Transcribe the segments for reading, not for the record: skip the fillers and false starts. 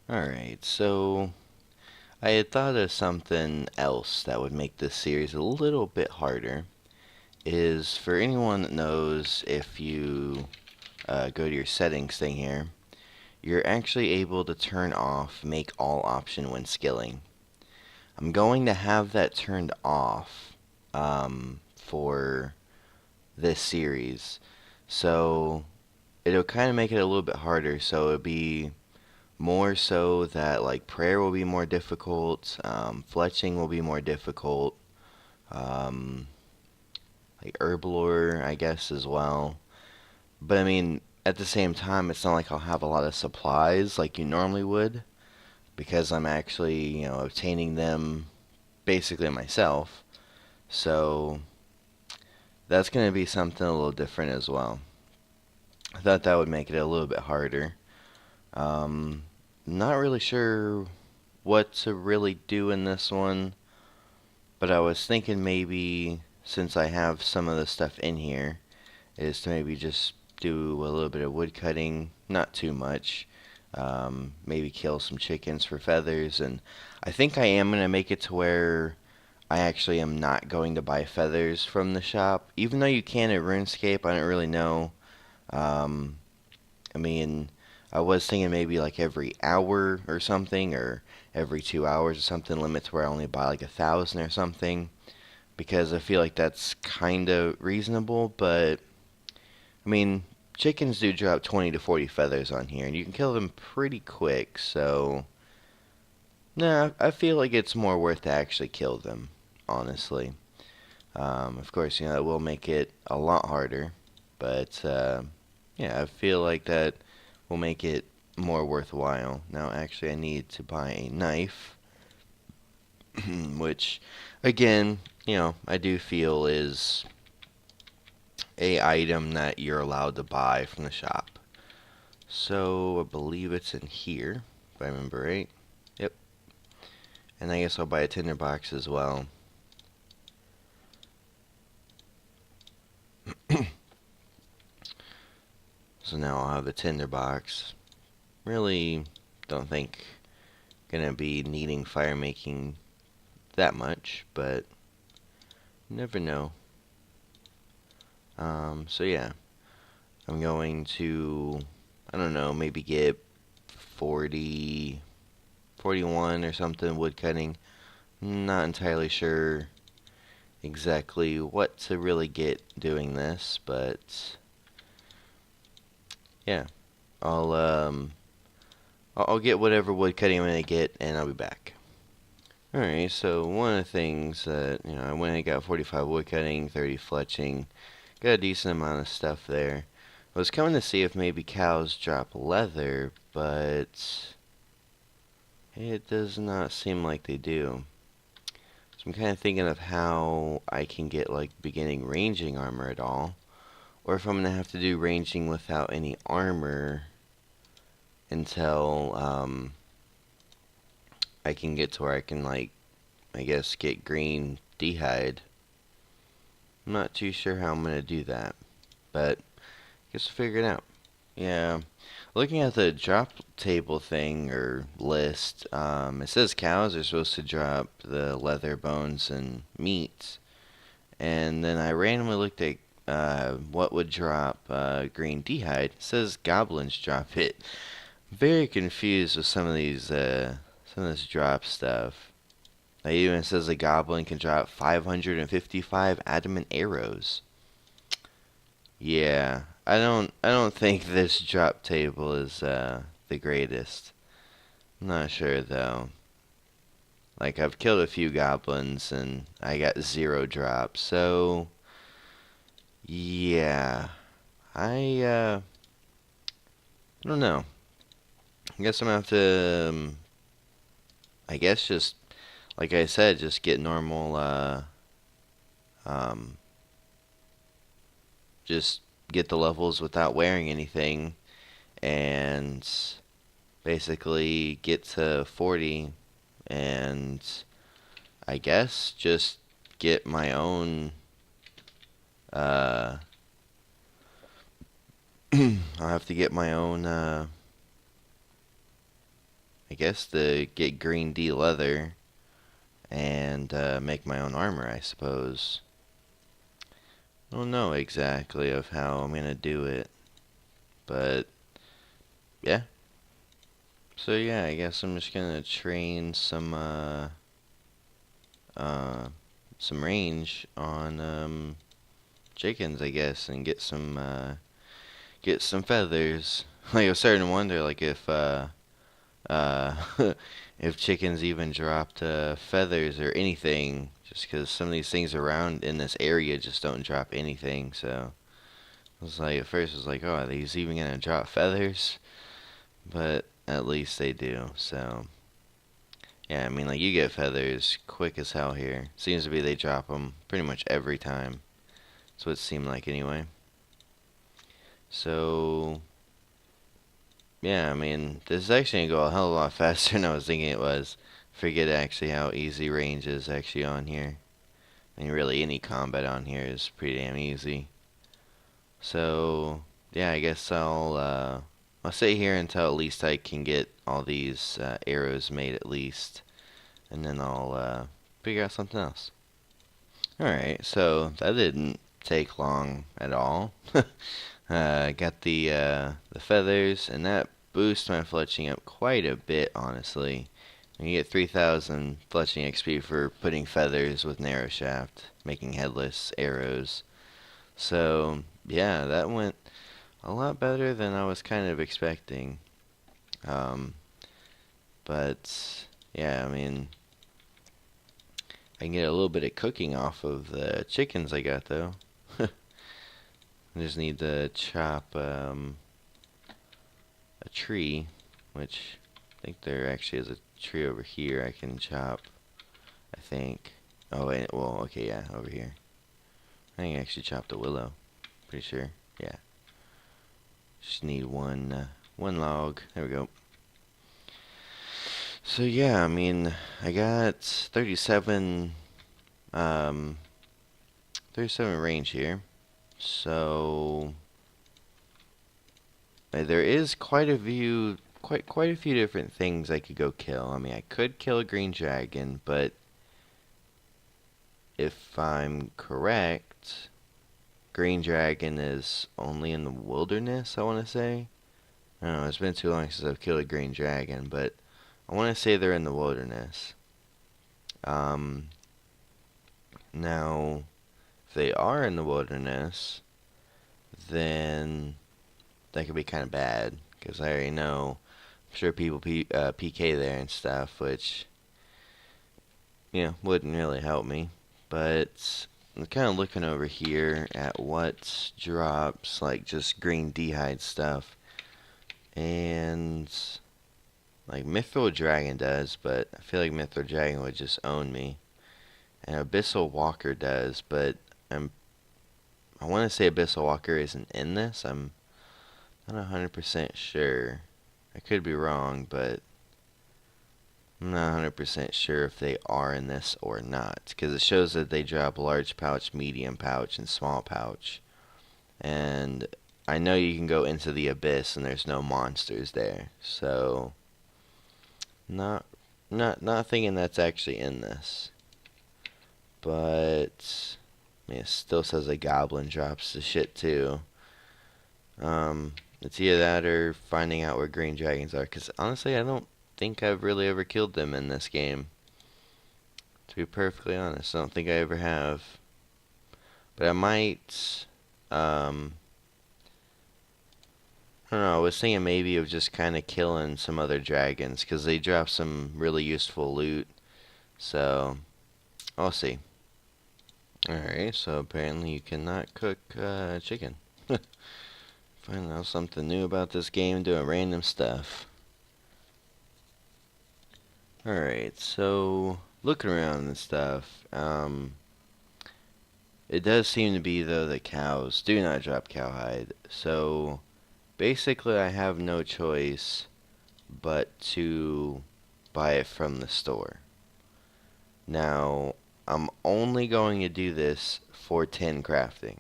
Alright, so I had thought of something else that would make this series a little bit harder. Is for anyone that knows, if you go to your settings thing here, you're actually able to turn off make all option when skilling. I'm going to have that turned off for this series. So it'll kind of make it a little bit harder. So it'll be more so that like prayer will be more difficult, fletching will be more difficult, um, like herblore, I guess, as well. But I mean, at the same time, it's not like I'll have a lot of supplies like you normally would, because I'm actually, obtaining them basically myself. So that's going to be something a little different as well. I thought that would make it a little bit harder. Um, Not really sure what to really do in this one, but I was thinking maybe since I have some of the stuff in here, is to maybe just do a little bit of wood cutting, not too much. Maybe kill some chickens for feathers, and I think I am going to make it to where I actually am not going to buy feathers from the shop. Even though you can at RuneScape, I don't really know. Um, I mean, I was thinking maybe like every hour or something, or every 2 hours or something, limit to where I only buy like 1,000 or something, because I feel like that's kind of reasonable. But I mean, chickens do drop 20 to 40 feathers on here, and you can kill them pretty quick. So, nah, I feel like it's more worth to actually kill them, honestly. Of course, it will make it a lot harder, but yeah, I feel like that will make it more worthwhile. Now, actually, I need to buy a knife, which, again, I do feel is a item that you're allowed to buy from the shop. So, I believe it's in here, if I remember right. Yep. And I guess I'll buy a tinderbox as well. So now I'll have a tinderbox. Really don't think gonna be needing fire making that much, but you never know. So yeah, I'm going to, I don't know, maybe get 40, 41 or something wood cutting. Not entirely sure exactly what to really get doing this, but yeah, I'll um I'll get whatever wood cutting I'm gonna get, and I'll be back. Alright, so one of the things that, I went and got 45 wood cutting, 30 fletching, got a decent amount of stuff there. I was coming to see if maybe cows drop leather, but it does not seem like they do. So I'm kind of thinking of how I can get like beginning ranging armor at all, or if I'm going to have to do ranging without any armor until I can get to where I can, like, I guess get green d'hide. I'm not too sure how I'm going to do that, but I guess we'll figure it out. Yeah, looking at the drop table thing or list, it says cows are supposed to drop the leather, bones, and meat. And then I randomly looked at what would drop green d'hide. It says goblins drop it. Very confused with some of this drop stuff. It even says a goblin can drop 555 adamant arrows. Yeah, I don't think this drop table is the greatest. I'm not sure though. Like, I've killed a few goblins and I got 0 drops. So yeah, I I don't know. I guess I'm gonna have to I guess just like I said, just get normal um just get the levels without wearing anything, and basically get to 40, and I guess just get my own uh I'll have to get my own I guess to get green D leather and make my own armor, I suppose. I don't know exactly of how I'm gonna do it, but yeah. So yeah, I guess I'm just gonna train uh some range on chickens, I guess, and get some feathers. Like I was starting to wonder, like uh if chickens even dropped feathers or anything, just because some of these things around in this area just don't drop anything. So I was like, at first I was like, oh, are these even gonna drop feathers? But at least they do. So yeah, I mean, like you get feathers quick as hell here. Seems to be they drop them pretty much every time. That's what it seemed like anyway. So yeah, I mean, this is actually gonna go a hell of a lot faster than I was thinking it was. Forget actually how easy range is actually on here. I mean, really any combat on here is pretty damn easy. So yeah, I guess I'll stay here until at least I can get all these arrows made at least, and then I'll figure out something else. All right, so that didn't take long at all. Got the feathers, and that boosts my fletching up quite a bit, honestly. You get 3,000 fletching XP for putting feathers with narrow shaft, making headless arrows. So yeah, that went a lot better than I was kind of expecting. Um, but yeah, I mean, I can get a little bit of cooking off of the chickens I got though. I just need to chop a tree, which I think there actually is a tree over here I can chop, I think. Oh wait, well, okay, yeah, over here. I think I actually chopped a willow. Pretty sure. Yeah. Just need one log. There we go. So yeah, I mean, I got um 37 range here. So there is quite a few different things I could go kill. I mean, I could kill a green dragon, but if I'm correct, green dragon is only in the wilderness, I want to say. I don't know, it's been too long since I've killed a green dragon, but I want to say they're in the wilderness. Um, Now, if they are in the wilderness, then that could be kind of bad, because I already know, I'm sure people PK there and stuff, which, wouldn't really help me. But I'm kind of looking over here at what drops, like just green d'hide stuff, and like Mithril Dragon does, but I feel like Mithril Dragon would just own me. And Abyssal Walker does, but I want to say Abyssal Walker isn't in this. I'm not 100% sure. I could be wrong, but I'm not 100% sure if they are in this or not. Because it shows that they drop large pouch, medium pouch, and small pouch. And I know you can go into the abyss and there's no monsters there. So not thinking that's actually in this. But I mean, it still says a goblin drops the shit too. It's either that or finding out where green dragons are. Because honestly, I don't think I've really ever killed them in this game. To be perfectly honest, I don't think I ever have. But I might. I don't know. I was thinking maybe of just kind of killing some other dragons because they drop some really useful loot. So I'll see. Alright, so apparently you cannot cook chicken. Finding out something new about this game, doing random stuff. Alright, so looking around and stuff, it does seem to be though that cows do not drop cowhide. So basically I have no choice but to buy it from the store. Now, I'm only going to do this for tin crafting.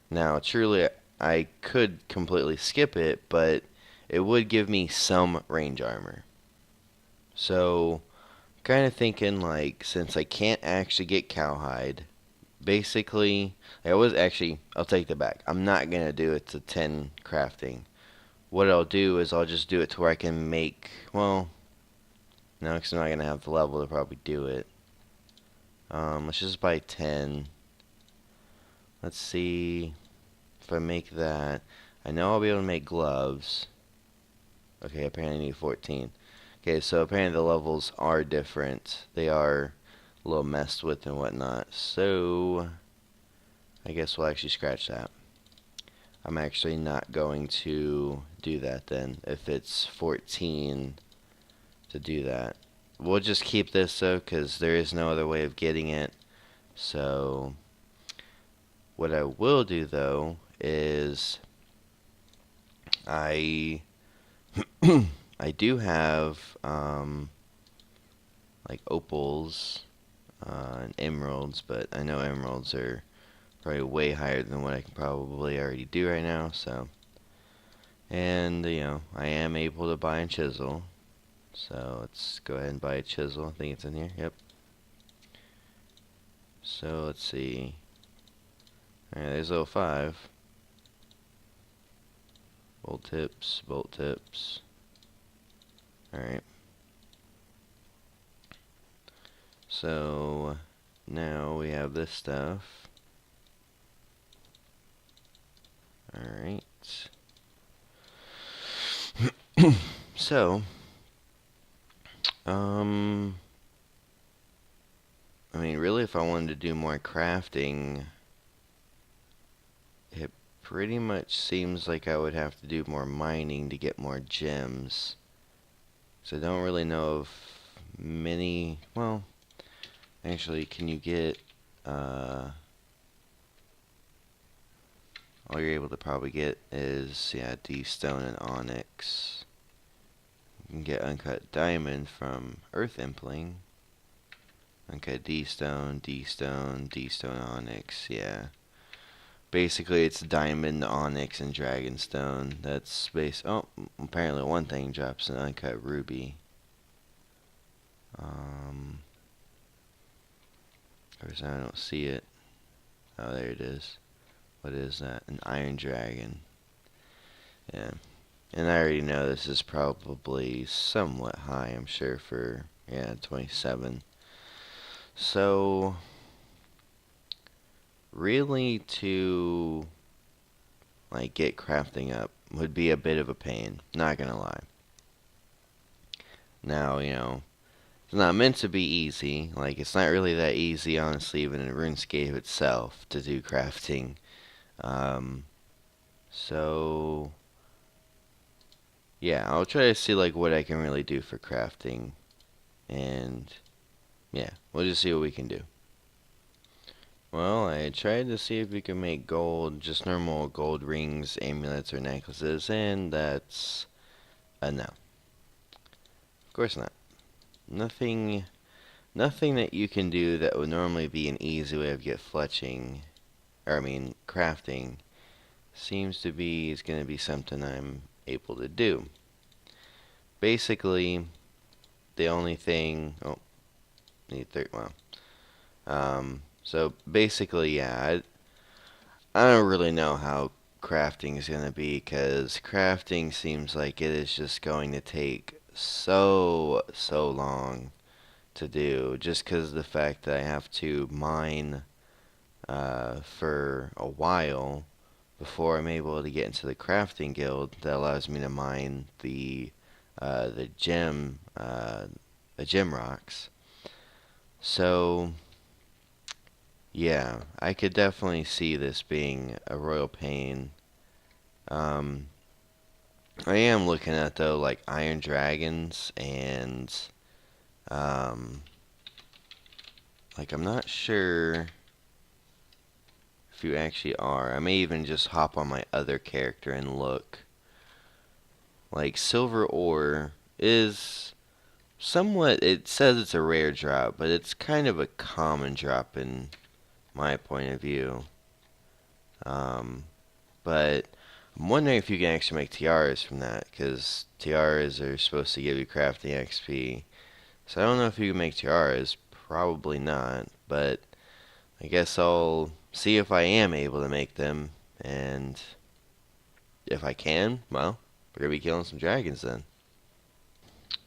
Now, truly, I could completely skip it, but it would give me some range armor. So, kind of thinking like, since I can't actually get cowhide, basically, I'll take that back. I'm not gonna do it to 10 crafting. What I'll do is I'll just do it to where I can make, well, no, because I'm not gonna have the level to probably do it. Let's just buy 10. Let's see if I make that. I know I'll be able to make gloves. Okay, apparently I need 14. Okay, so apparently the levels are different. They are a little messed with and whatnot. So, I guess we'll actually scratch that. I'm actually not going to do that then, if it's 14 to do that. We'll just keep this though, because there is no other way of getting it. So, what I will do though is I I do have like opals and emeralds, but I know emeralds are probably way higher than what I can probably already do right now. So, and I am able to buy a chisel. So let's go ahead and buy a chisel. I think it's in here. Yep. So let's see. Alright, there's level 5. Bolt tips, bolt tips. Alright. So now we have this stuff. Alright. So, I mean, really, if I wanted to do more crafting, it pretty much seems like I would have to do more mining to get more gems. So I don't really know if many, well, actually, can you get, all you're able to probably get is, yeah, D-stone and onyx. You can get uncut diamond from earth impling. Uncut D-stone, D-stone, D-stone onyx, yeah. Basically, it's diamond, onyx, and dragonstone. That's oh, apparently one thing drops an uncut ruby. Of course, I don't see it. Oh, there it is. What is that? An iron dragon. Yeah. And I already know this is probably somewhat high, I'm sure, for, yeah, 27. So, really to, like, get crafting up would be a bit of a pain, not gonna lie. Now, it's not meant to be easy. Like, it's not really that easy, honestly, even in RuneScape itself, to do crafting. So, yeah, I'll try to see, like, what I can really do for crafting. And, yeah, we'll just see what we can do. Well, I tried to see if we can make gold, just normal gold rings, amulets, or necklaces, and that's a no. Of course not. Nothing that you can do that would normally be an easy way of crafting, seems to be is going to be something I'm able to do. Basically, the only thing, need 30, so basically, yeah, I don't really know how crafting is going to be, because crafting seems like it is just going to take so long to do, just because of the fact that I have to mine for a while before I'm able to get into the crafting guild that allows me to mine the gem rocks. So yeah, I could definitely see this being a royal pain. Um, I am looking at though like iron dragons and like I'm not sure if you actually are. I may even just hop on my other character and look. Like silver ore is somewhat, it says it's a rare drop, but it's kind of a common drop in my point of view. But I'm wondering if you can actually make tiaras from that, because tiaras are supposed to give you crafting XP. So I don't know if you can make tiaras. Probably not, but I guess I'll see if I am able to make them, and if I can, well, we're gonna be killing some dragons then.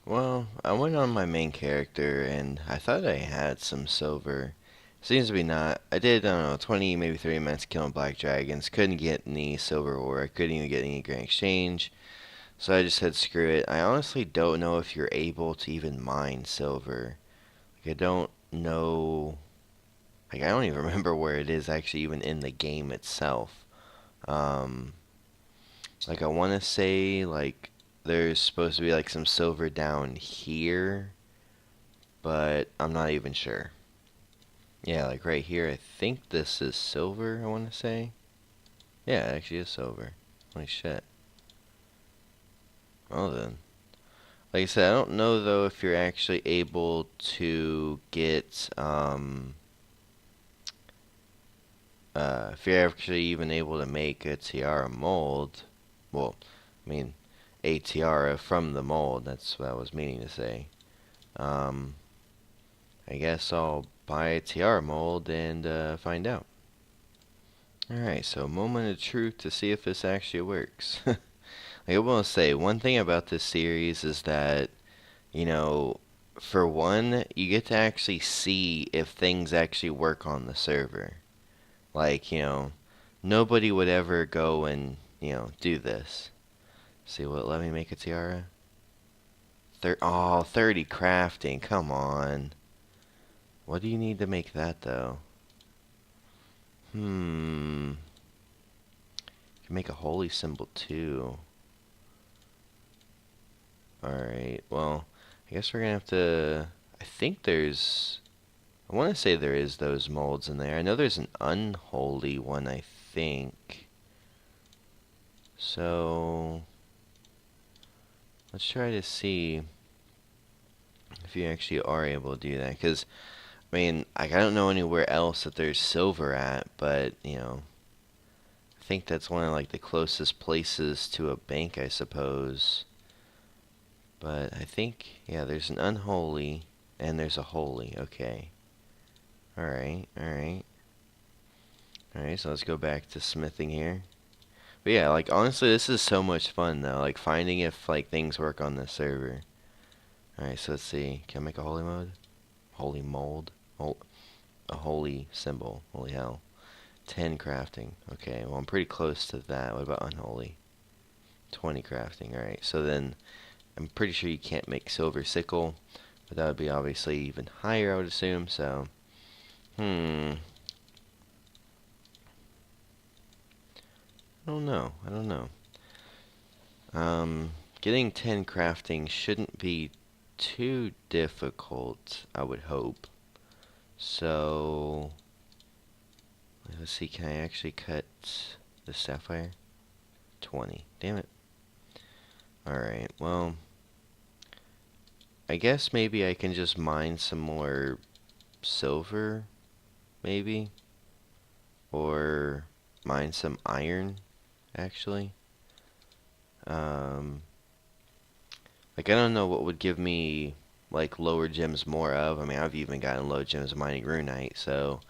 Well, I went on my main character, and I thought I had some silver. Seems to be not. I did, I don't know, 20, maybe 30 minutes killing black dragons. Couldn't get any silver ore. I couldn't even get any grand exchange. So I just said screw it. I honestly don't know if you're able to even mine silver. Like, I don't know. Like, I don't even remember where it is actually even in the game itself. Um, like, I want to say, like, there's supposed to be, like, some silver down here, but I'm not even sure. Yeah, like right here, I think this is silver, I want to say. Yeah, it actually is silver. Holy shit. Well then. Like I said, I don't know though if you're actually able to get, if you're actually even able to make a tiara mold. Well, I mean, a tiara from the mold, that's what I was meaning to say. Um, I guess I'll buy a tiara mold and find out. Alright, so moment of truth to see if this actually works. Like I will say, one thing about this series is that, you know, for one, you get to actually see if things actually work on the server. Like, nobody would ever go and, do this. See, what, let me make a tiara? 30 crafting, come on. What do you need to make that, though? You can make a holy symbol, too. Alright, well, I guess we're gonna have to... I think there's... I want to say there is those molds in there. I know there's an unholy one, I think. So... let's try to see if you actually are able to do that. Because, I mean, I don't know anywhere else that there's silver at, but, I think that's one of, like, the closest places to a bank, I suppose. But I think, yeah, there's an unholy, and there's a holy. Okay. Alright, alright. Alright, so let's go back to smithing here. But yeah, like, honestly, this is so much fun, though. Like, finding if, like, things work on this server. Alright, so let's see. Can I make a holy mode? Holy mold? A holy symbol. Holy hell. 10 crafting. Okay, well, I'm pretty close to that. What about unholy? 20 crafting. Alright, so then I'm pretty sure you can't make silver sickle, but that would be obviously even higher, I would assume, so... I don't know. I don't know. Getting 10 crafting shouldn't be too difficult, I would hope. So... let's see, can I actually cut the sapphire? 20. Damn it. Alright, well... I guess maybe I can just mine some more silver, maybe? Or mine some iron, actually. Like, I don't know what would give me, like, lower gems more of. I mean, I've even gotten low gems mining runite, so...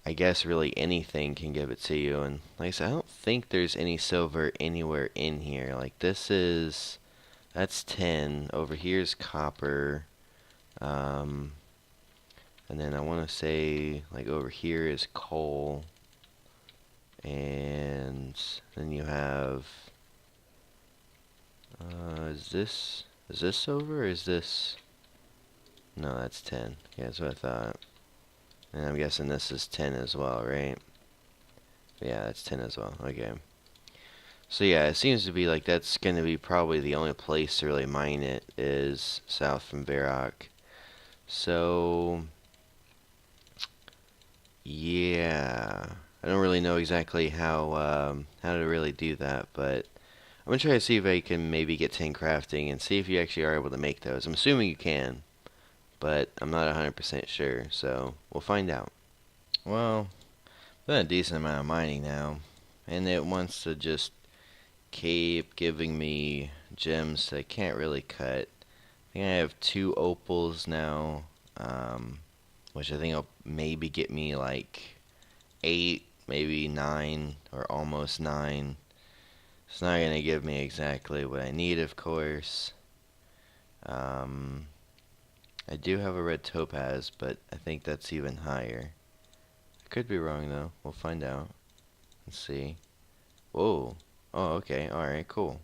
I guess really anything can give it to you. And like I said, I don't think there's any silver anywhere in here. Like, this is... that's 10. Over here's copper. And then I want to say, like, over here is coal. And then you have... is this silver or is this... no, that's 10. Yeah, that's what I thought. And I'm guessing this is 10 as well, right? Yeah, that's 10 as well. Okay. So yeah, it seems to be like that's going to be probably the only place to really mine it is south from Varrock. So... yeah. I don't really know exactly how to really do that, but I'm going to try to see if I can maybe get 10 crafting and see if you actually are able to make those. I'm assuming you can, but I'm not 100% sure, so we'll find out. Well, done a decent amount of mining now, and it wants to just keep giving me gems that I can't really cut. I think I have 2 opals now, which I think will maybe get me like 8, maybe 9, or almost 9. It's not going to give me exactly what I need, of course. I do have a red topaz, but I think that's even higher. I could be wrong, though. We'll find out. Let's see. Whoa. Oh, okay. Alright, cool.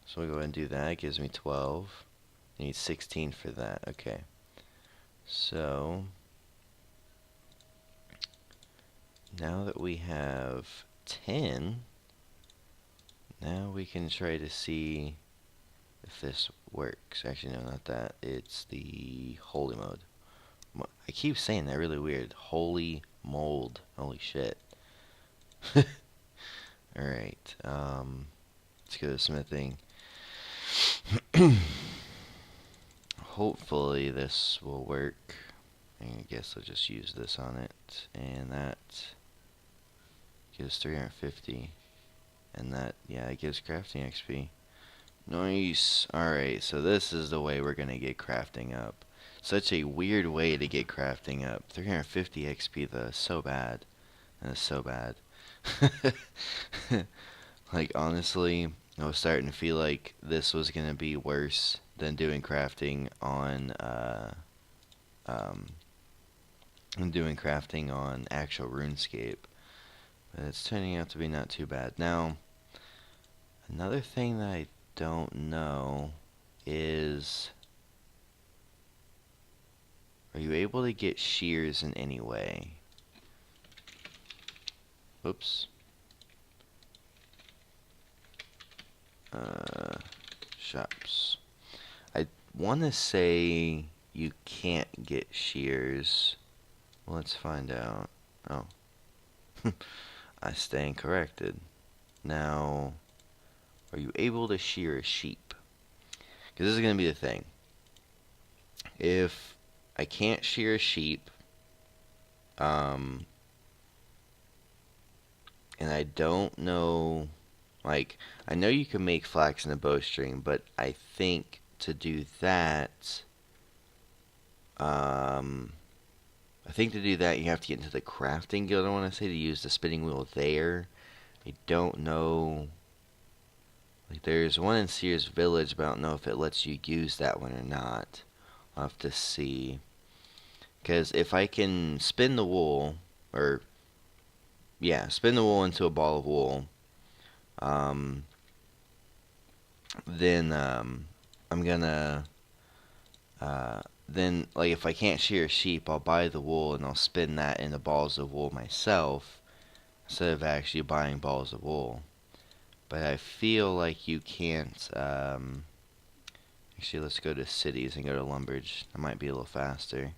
So we'll go ahead and do that. It gives me 12. I need 16 for that. Okay. So, now that we have 10, now we can try to see if this works. Actually, no, not that. It's the holy mode. I keep saying that really weird. Holy mold. Holy shit. Alright, let's go to smithing. Hopefully this will work. I guess I'll just use this on it. And that gives 350. And that, yeah, it gives crafting XP. Nice. Alright, so this is the way we're gonna get crafting up. Such a weird way to get crafting up. 350 XP though, so bad. That is so bad. Like, honestly, I was starting to feel like this was gonna be worse than doing crafting on, actual RuneScape. But it's turning out to be not too bad. Now, another thing that I don't know is, are you able to get shears in any way? Oops. Shops. I want to say you can't get shears. Let's find out. Oh. I stand corrected. Now, are you able to shear a sheep? Because this is going to be the thing. If I can't shear a sheep, and I don't know, like, I know you can make flax in a bowstring, but I think to do that, you have to get into the crafting guild, I want to say, to use the spinning wheel there. I don't know. Like, there's one in Sears Village, but I don't know if it lets you use that one or not. I'll have to see. Because if I can spin the wool, or, yeah, spin the wool into a ball of wool, then, I'm gonna, then, like, if I can't shear a sheep, I'll buy the wool and I'll spin that into balls of wool myself, instead of actually buying balls of wool. But I feel like you can't, actually, let's go to cities and go to Lumbridge. That might be a little faster.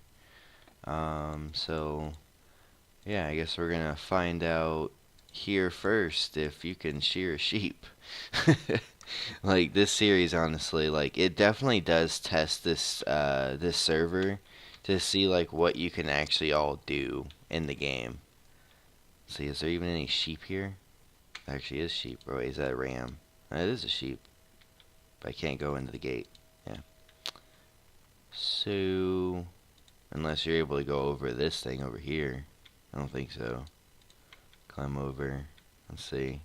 So, yeah, I guess we're gonna find out here first if you can shear a sheep. Like, this series, honestly, like, it definitely does test this server to see, like, what you can actually all do in the game. Let's see, is there even any sheep here? There actually is sheep. Or wait, is that a ram? It is a sheep. But I can't go into the gate. Yeah. So, unless you're able to go over this thing over here. I don't think so. Climb over. Let's see.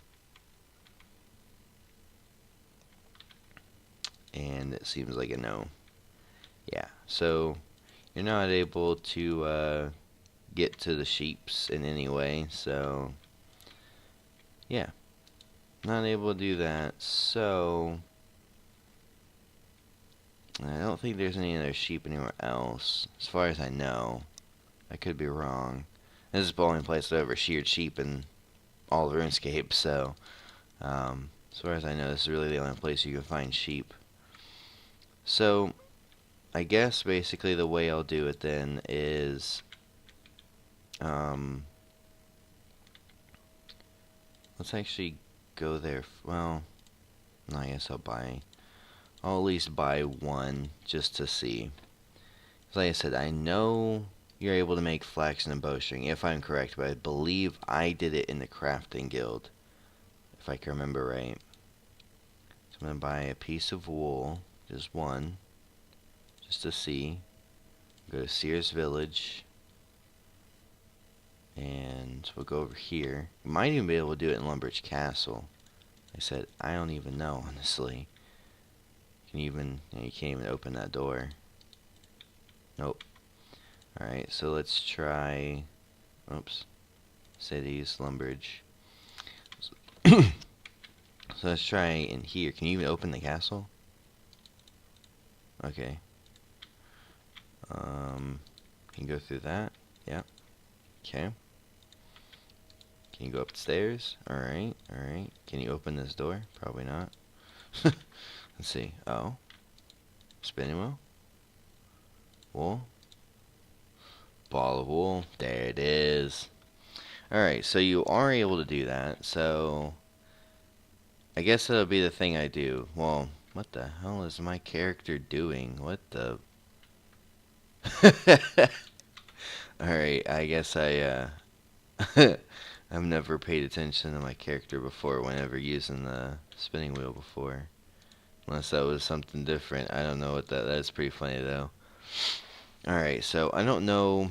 And it seems like a no. Yeah, so you're not able to get to the sheeps in any way, so yeah, not able to do that. So I don't think there's any other sheep anywhere else, as far as I know. I could be wrong. This is the only place I've ever sheared sheep in all of RuneScape, so as far as I know, this is really the only place you can find sheep. So, I guess basically the way I'll do it then is, let's actually go there. Well, no, I guess I'll at least buy one just to see. Like I said, I know you're able to make flax and a bowstring, if I'm correct, but I believe I did it in the crafting guild. I can remember right. So I'm going to buy a piece of wool, just one, just to see. Go to Sears Village, and we'll go over here. We might even be able to do it in Lumbridge Castle. Like I said, I don't even know, honestly. You can't even open that door. Nope. Alright, so let's try, oops, cities, Lumbridge. So let's try in here. Can you even open the castle? Okay. Can you go through that? Yep. Okay. Can you go upstairs? Alright, alright. Can you open this door? Probably not. Let's see. Oh. Spinning wheel? Wool? Ball of wool. There it is. Alright, so you are able to do that. So I guess that'll be the thing I do. Well, what the hell is my character doing? What the... Alright, I guess I've never paid attention to my character before whenever using the spinning wheel before. Unless that was something different. I don't know what that's pretty funny though. Alright, so I don't know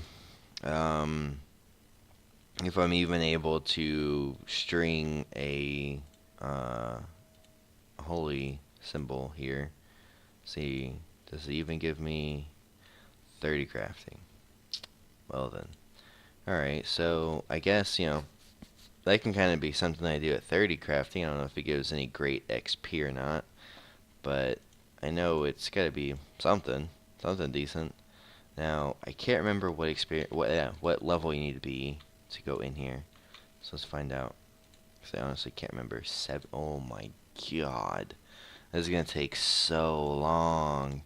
if I'm even able to string a holy symbol here. See, does it even give me 30 crafting? Well then. Alright, so I guess, that can kind of be something I do at 30 crafting. I don't know if it gives any great XP or not, but I know it's got to be something decent. Now, I can't remember what level you need to be to go in here. So let's find out. Because I honestly can't remember. Oh my god. This is going to take so long.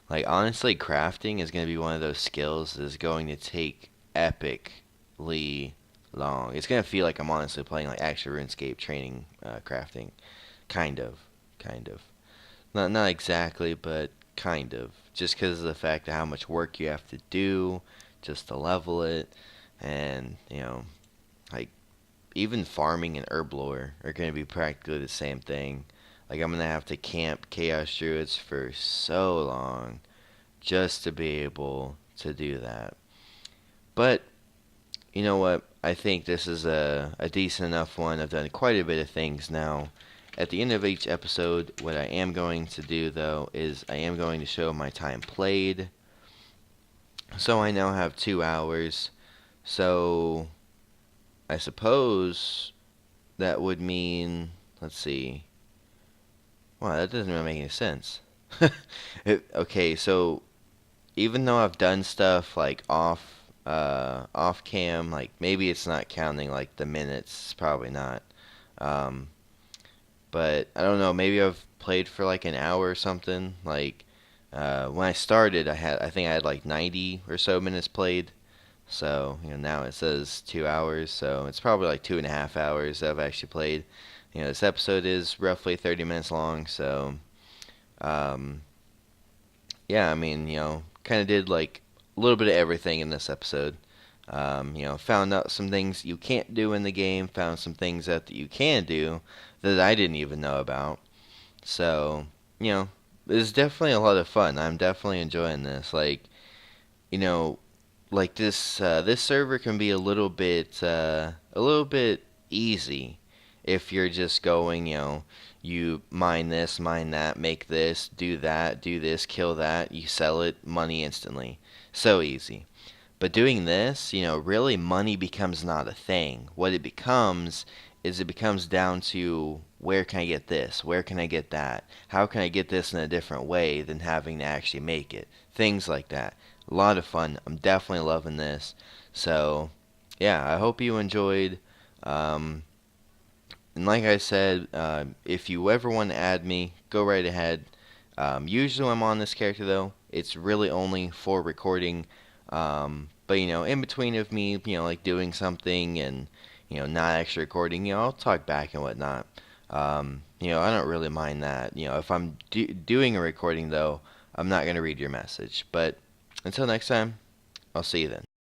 Like, honestly, crafting is going to be one of those skills that is going to take epically long. It's going to feel like I'm honestly playing like actual RuneScape training crafting. Kind of. Not exactly, but kind of. Just because of the fact of how much work you have to do just to level it. And, like, even farming and herb lore are going to be practically the same thing. Like, I'm going to have to camp Chaos Druids for so long just to be able to do that. But, you know what? I think this is a decent enough one. I've done quite a bit of things now. At the end of each episode, what I am going to do, though, is I am going to show my time played. So I now have 2 hours. So I suppose that would mean, let's see. Wow, that doesn't really make any sense. Okay, so even though I've done stuff like off cam, like maybe it's not counting like the minutes, it's probably not. Um, but I don't know, maybe I've played for like an hour or something. Like when I started, I think I had like 90 or so minutes played. So now it says 2 hours, so it's probably like 2.5 hours that I've actually played. This episode is roughly 30 minutes long, so um, yeah, I mean, kind of did like a little bit of everything in this episode. Found out some things you can't do in the game, found some things that you can do that I didn't even know about. So, it's definitely a lot of fun. I'm definitely enjoying this. Like, you know, like this server can be a little bit easy if you're just going, you mine this, mine that, make this, do that, do this, kill that, you sell it, money instantly. So easy. But doing this, really money becomes not a thing. What it becomes is it becomes down to where can I get this? Where can I get that? How can I get this in a different way than having to actually make it? Things like that. A lot of fun. I'm definitely loving this. So, yeah, I hope you enjoyed. Um, and like I said, if you ever want to add me, go right ahead. Usually when I'm on this character, though, it's really only for recording. But, in between of me, like doing something and, not actually recording, I'll talk back and whatnot. I don't really mind that. If I'm doing a recording, though, I'm not going to read your message. But until next time, I'll see you then.